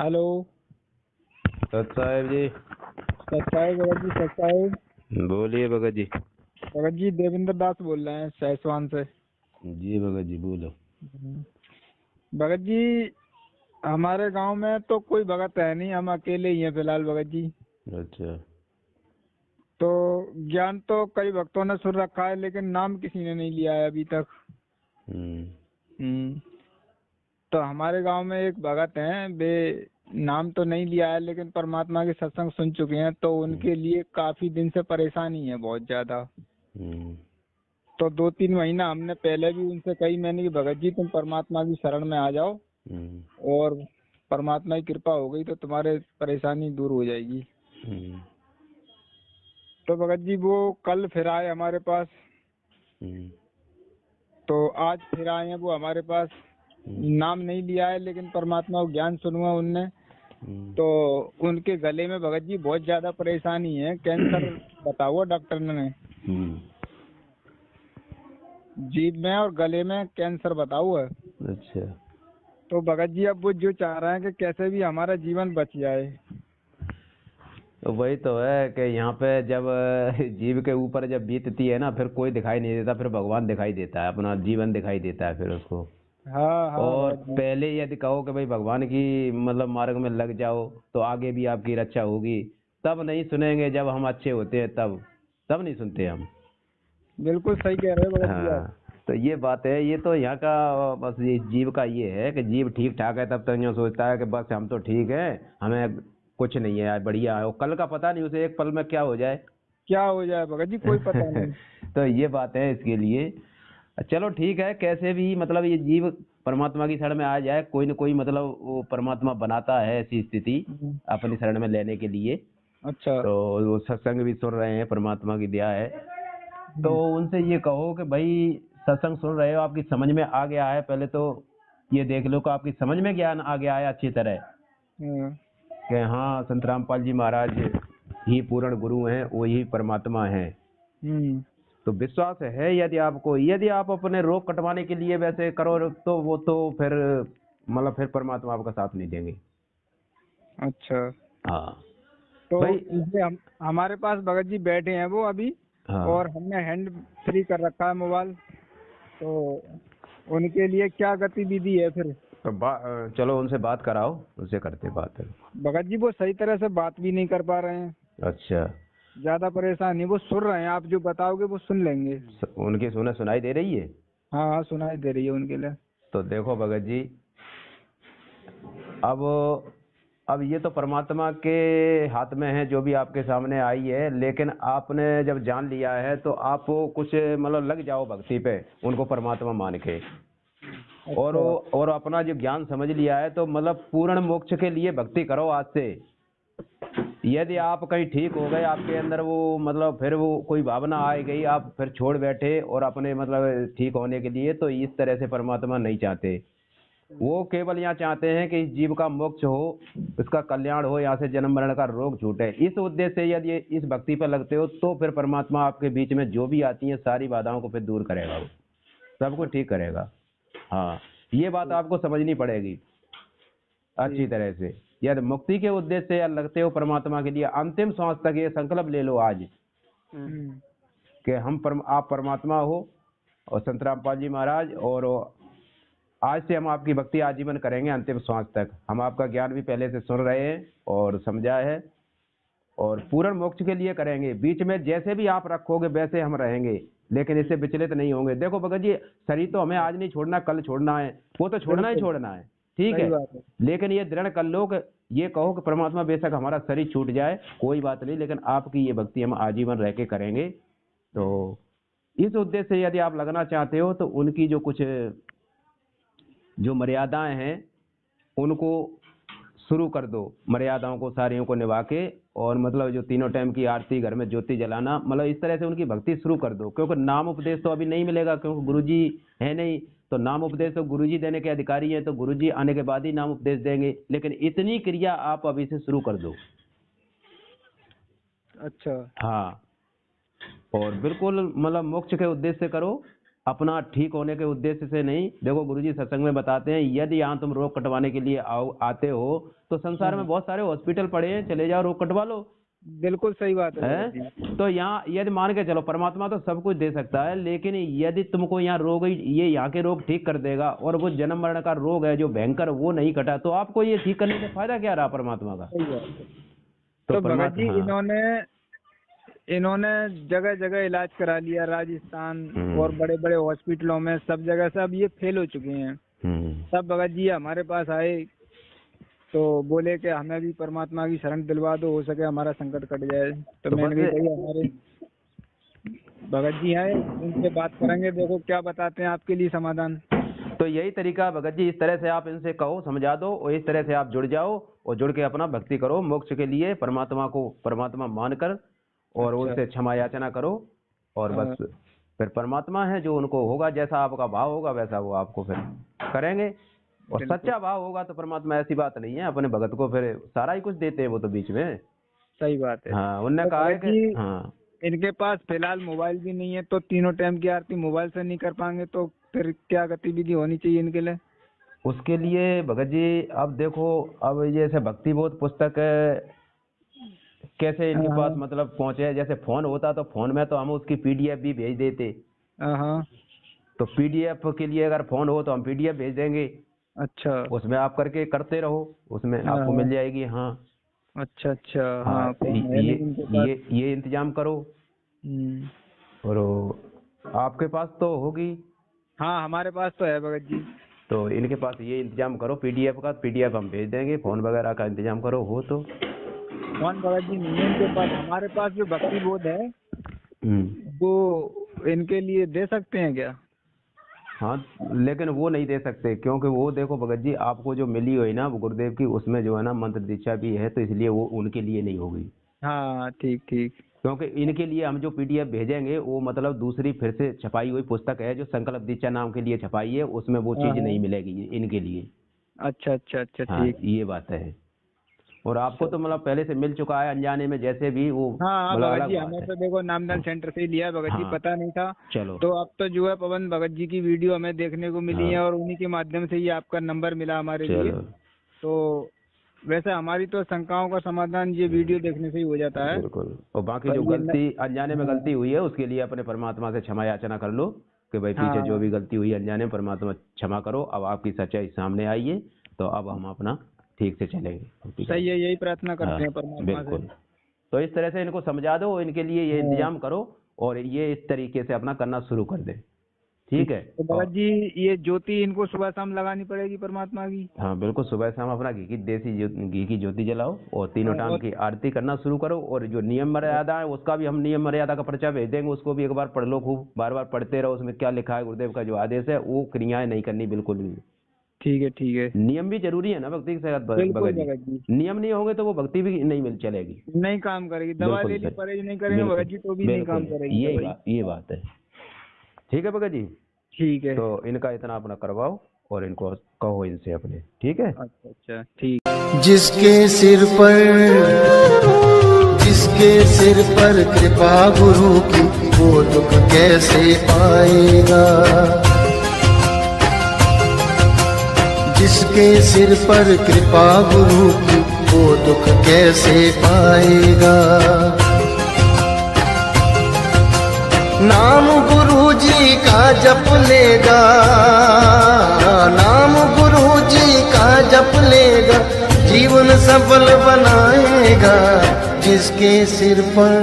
Hello. सत साहेब जी। सच साहेब, भगत जी, सच साहेब। बोलिए भगत जी। भगत जी, देवेंद्र दास बोल रहे हैं सैसवान से। जी भगत जी बोलो। भगत जी, हमारे गांव में तो कोई भगत है नहीं, हम अकेले ही हैं फिलहाल भगत जी। अच्छा। तो ज्ञान तो कई भक्तों ने सुन रखा है, लेकिन नाम किसी ने नहीं लिया है अभी तक। हम्म। हम्म। तो हमारे गांव में एक भगत हैं, वे नाम तो नहीं लिया है लेकिन परमात्मा के सत्संग सुन चुके हैं, तो उनके लिए काफी दिन से परेशानी है, बहुत ज्यादा। हम्म। तो 2-3 महीना हमने पहले भी उनसे कही, मैंने कि भगत जी तुम परमात्मा की शरण में आ जाओ, हम्म। और परमात्मा की कृपा हो गई तो तुम्हारे परेशानी दूर हो जाएगी। हम्म। तो भगत जी वो कल फिर आए हमारे पास। हम्म। तो आज फिर आए हैं वो हमारे पास। नाम नहीं लिया है लेकिन परमात्मा को ज्ञान सुना उनने। हम्म। तो उनके गले में भगत जी बहुत ज्यादा परेशानी है, कैंसर बताओ डॉक्टर ने। हम्म। जीभ में और गले में कैंसर बताओ है। अच्छा। तो भगत जी अब वो जो चाह रहे हैं कि कैसे भी हमारा जीवन बच जाए। तो वही तो है कि यहाँ पे जब जीव के ऊपर जब बीतती है ना, फिर कोई दिखाई नहीं देता, फिर भगवान दिखाई देता है, अपना जीवन दिखाई देता है फिर उसको। हाँ हाँ और भगत जी। पहले यदि कहो कि भाई भगवान की मतलब मार्ग में लग जाओ तो आगे भी आपकी रक्षा होगी, तब नहीं सुनेंगे। जब हम अच्छे होते हैं तब नहीं सुनते हम। बिल्कुल सही कह रहे हो भगत जी आप। हाँ। तो ये बात है, ये तो यहाँ का बस ये जीव का ये है कि जीव ठीक ठाक है तब तक यूँ सोचता है कि बस हम तो ठीक है, हमें कुछ नहीं है यार, बढ़िया है। और कल का पता नहीं उसे एक पल में क्या हो जाए। क्या हो जाए भगत जी, कोई पता नहीं। तो ये बात है इसके लिए। चलो ठीक है, कैसे भी मतलब ये जीव परमात्मा की शरण में आ जाए, कोई न कोई मतलब वो परमात्मा बनाता है ऐसी स्थिति हम्म। अपनी शरण में लेने के लिए। अच्छा। तो वो सत्संग भी सुन रहे हैं, परमात्मा की दया है। तो हम्म। उनसे ये कहो कि भाई सत्संग सुन रहे हो, आपकी समझ में आ गया है, पहले तो ये देख लो कि आपकी समझ में ज्ञान आ गया है अच्छी तरह हम्म। कि हाँ संत रामपाल जी महाराज ही पूर्ण गुरु हैं, वो ही परमात्मा हैं। हम्म। तो विश्वास है यदि आपको, यदि आप अपने रोग कटवाने के लिए वैसे करो तो वो तो फिर मतलब फिर परमात्मा आपका साथ नहीं देंगे। अच्छा। हाँ तो भाई। इसे हमारे पास भगत जी बैठे हैं वो अभी, और हाँ हमने हैंड फ्री कर रखा है मोबाइल। तो उनके लिए क्या गतिविधि है फिर? तो चलो उनसे बात कराओ, उनसे करते बात है। भगत जी वो सही तरह से बात भी नहीं कर पा रहे हैं, अच्छा। ज्यादा परेशान नहीं, वो सुन रहे हैं, आप जो बताओगे वो सुन लेंगे। उनकी सुनाई दे रही है। हाँ हाँ, सुनाई दे रही है उनके लिए। तो देखो भगत जी, अब अब ये तो परमात्मा के हाथ में है जो भी आपके सामने आई है, लेकिन आपने जब जान लिया है तो आप कुछ मतलब लग जाओ भक्ति पे, उनको परमात्मा मान के। और अच्छा। और अपना जो ज्ञान समझ लिया है तो मतलब पूर्ण मोक्ष के लिए भक्ति करो आज से। यदि आप कहीं ठीक हो गए, आपके अंदर वो मतलब फिर वो कोई भावना आ गई, आप फिर छोड़ बैठे और अपने मतलब ठीक होने के लिए, तो इस तरह से परमात्मा नहीं चाहते। वो केवल यहाँ चाहते हैं कि इस जीव का मोक्ष हो, इसका कल्याण हो, यहाँ से जन्म मरण का रोग छूटे। इस उद्देश्य से यदि इस भक्ति पर लगते हो तो फिर परमात्मा आपके बीच में जो भी आती है सारी बाधाओं को फिर दूर करेगा, वो सब कुछ ठीक करेगा। हाँ, ये बात आपको समझनी पड़ेगी अच्छी ठीक। तरह से। यदि मुक्ति के उद्देश्य से या लगते हो परमात्मा के लिए, अंतिम सांस तक ये संकल्प ले लो आज हम्म। कि आप परमात्मा हो और संत रामपाल जी महाराज, और आज से हम आपकी भक्ति आजीवन करेंगे अंतिम श्वास तक। हम आपका ज्ञान भी पहले से सुन रहे हैं और समझा है, और पूर्ण मोक्ष के लिए करेंगे। बीच में जैसे भी आप रखोगे वैसे हम रहेंगे, लेकिन इससे विचलित नहीं होंगे। देखो भगत जी, शरीर तो हमें आज नहीं छोड़ना, कल छोड़ना है, वो तो छोड़ना ही बिल्कुल छोड़ना है, ठीक सही है। बात है। लेकिन ये दृढ़ कर लो कि ये कहो कि परमात्मा बेशक हमारा शरीर छूट जाए कोई बात नहीं, लेकिन आपकी ये भक्ति हम आजीवन रह के करेंगे। तो इस उद्देश्य से यदि आप लगना चाहते हो तो उनकी जो कुछ जो मर्यादाएं हैं उनको शुरू कर दो, मर्यादाओं को सारियों को निभा के। और मतलब जो तीनों टाइम की आरती, घर में ज्योति जलाना, मतलब इस तरह से उनकी भक्ति शुरू कर दो। क्योंकि नाम उपदेश तो अभी नहीं मिलेगा, क्योंकि गुरुजी है नहीं। तो नाम उपदेश तो गुरुजी देने के अधिकारी हैं, तो गुरुजी आने के बाद ही नाम उपदेश देंगे, लेकिन इतनी क्रिया आप अभी से शुरू कर दो। अच्छा। हाँ, और बिल्कुल मतलब मोक्ष के उद्देश्य से करो, अपना ठीक होने के उद्देश्य से नहीं। देखो गुरुजी सत्संग में बताते हैं, यदि यहाँ तुम रोग कटवाने के लिए आते हो तो संसार में बहुत सारे हॉस्पिटल पड़े हैं, चले जाओ, रोग कटवा लो। बिल्कुल सही बात है है? तो यहाँ यदि मान के चलो परमात्मा तो सब कुछ दे सकता है, लेकिन यदि तुमको यहाँ रोग, ये यहाँ के रोग ठीक कर देगा और वो जन्म मरण का रोग है जो भयंकर वो नहीं कटा, तो आपको ये ठीक करने से फायदा क्या रहा परमात्मा का? सही बात है। तो भगत जी इन्होंने जगह जगह इलाज करा लिया, राजस्थान और बड़े बड़े हॉस्पिटलों में, सब जगह से अब ये फेल हो चुके हैं। तब भगत जी हमारे पास आए तो बोले कि हमें भी परमात्मा की शरण दिलवा दो, हो सके हमारा संकट कट जाए। तो मैंने कहा भैया हमारे भगत जी आए, उनसे बात करेंगे, देखो क्या बताते हैं आपके लिए समाधान। तो यही तरीका भगत जी, इस तरह से आप इनसे कहो, समझा दो, और इस तरह से आप जुड़ जाओ और जुड़ के अपना भक्ति करो मोक्ष के लिए, परमात्मा को परमात्मा मानकर, और उनसे क्षमा याचना करो, और बस फिर परमात्मा है जो उनको होगा, जैसा आपका भाव होगा वैसा वो आपको फिर करेंगे। और सच्चा भाव होगा तो परमात्मा, ऐसी बात नहीं है, अपने भगत को फिर सारा ही कुछ देते हैं वो तो बीच में। सही बात है। हाँ, उनने कहा है कि हाँ इनके पास फिलहाल मोबाइल भी नहीं है, तो तीनों टाइम की आरती मोबाइल से नहीं कर पाएंगे, तो फिर क्या गतिविधि होनी चाहिए इनके लिए? उसके लिए भगत जी अब देखो, अब जैसे भक्ति बोध पुस्तक कैसे इनके पास मतलब पहुंचे, जैसे फोन होता तो फोन में तो हम उसकी पीडीएफ भी भेज देते। तो पीडीएफ के लिए अगर फोन हो तो हम पीडीएफ भेज देंगे। अच्छा, उसमें आप करके करते रहो, उसमें आपको मिल जाएगी। हाँ अच्छा अच्छा। हाँ, तो ये इंतजाम करो। और आपके पास तो होगी? हाँ हमारे पास तो है भगत जी। तो इनके पास ये इंतजाम करो पीडीएफ का, पीडीएफ हम भेज देंगे, फोन वगैरह का इंतजाम करो। हो तो फोन भगत जी नहीं है इनके पास, हमारे पास जो भक्ति बोध है वो इनके लिए दे सकते हैं क्या? हाँ, लेकिन वो नहीं दे सकते, क्योंकि वो देखो भगत जी, आपको जो मिली हुई ना गुरुदेव की, उसमें जो है ना मंत्र दीक्षा भी है, तो इसलिए वो उनके लिए नहीं होगी। हाँ ठीक ठीक। क्योंकि इनके लिए हम जो पीडीएफ भेजेंगे वो मतलब दूसरी फिर से छपाई हुई पुस्तक है जो संकल्प दीक्षा नाम के लिए छपाई है, उसमें वो चीज नहीं मिलेगी इनके लिए। अच्छा अच्छा अच्छा ठीक। हाँ, ये बात है। और आपको तो मतलब पहले से मिल चुका है अनजाने में, जैसे भी वो। हाँ भगत जी, हमें तो देखो नामदान सेंटर से ही लिया है भगत जी, पता नहीं था। चलो, तो अब तो जो है पवन भगत जी की वीडियो हमें देखने को मिली है, और उन्हीं के माध्यम से ही आपका नंबर मिला हमारे लिए। तो वैसे हमारी तो शंकाओं का समाधान ये वीडियो देखने से ही हो जाता है। बिल्कुल। और बाकी जो गलती अनजाने में गलती हुई है उसके लिए अपने परमात्मा से क्षमा याचना कर लो कि भाई पीछे जो भी गलती हुई अनजाने, परमात्मा क्षमा करो, अब आपकी सच्चाई सामने आई है, तो अब हम अपना ठीक से चलेंगे। सही है, यही प्रार्थना करते हैं परमात्मा से। तो इस तरह से इनको समझा दो, इनके लिए ये इंतजाम करो, और ये इस तरीके से अपना करना शुरू कर दे। ठीक है। तो भगत जी ये ज्योति इनको सुबह शाम लगानी पड़ेगी परमात्मा की? हाँ बिल्कुल, सुबह शाम अपना देसी घी की ज्योति जलाओ और तीनों टाइम की आरती करना शुरू करो। और जो नियम मर्यादा है उसका भी हम नियम मर्यादा का पर्चा भेज देंगे, उसको भी एक बार पढ़ लो, खूब बार बार पढ़ते रहो, उसमें क्या लिखा है गुरुदेव का जो आदेश है, वो क्रियाएं नहीं करनी बिल्कुल भी। ठीक है ठीक है। नियम भी जरूरी है ना भक्ति के साथ भगत जी, नियम नहीं होंगे तो वो भक्ति भी नहीं मिल चलेगी, नहीं काम करेगी। दवा ले ली, परहेज नहीं करेंगे भगत जी तो भी नहीं काम करेगी। ये बात है। ठीक है भगत जी, ठीक है। तो इनका इतना अपना करवाओ और इनको कहो इनसे अपने। ठीक है। अच्छा अच्छा ठीक। जिसके सिर पर कृपा गुरु की, वो दुख कैसे पाएगा? जिसके सिर पर कृपा गुरु की, वो दुख कैसे पाएगा? नाम गुरु जी का जप लेगा, नाम गुरु जी का जप लेगा, जीवन सफल बनाएगा। जिसके सिर पर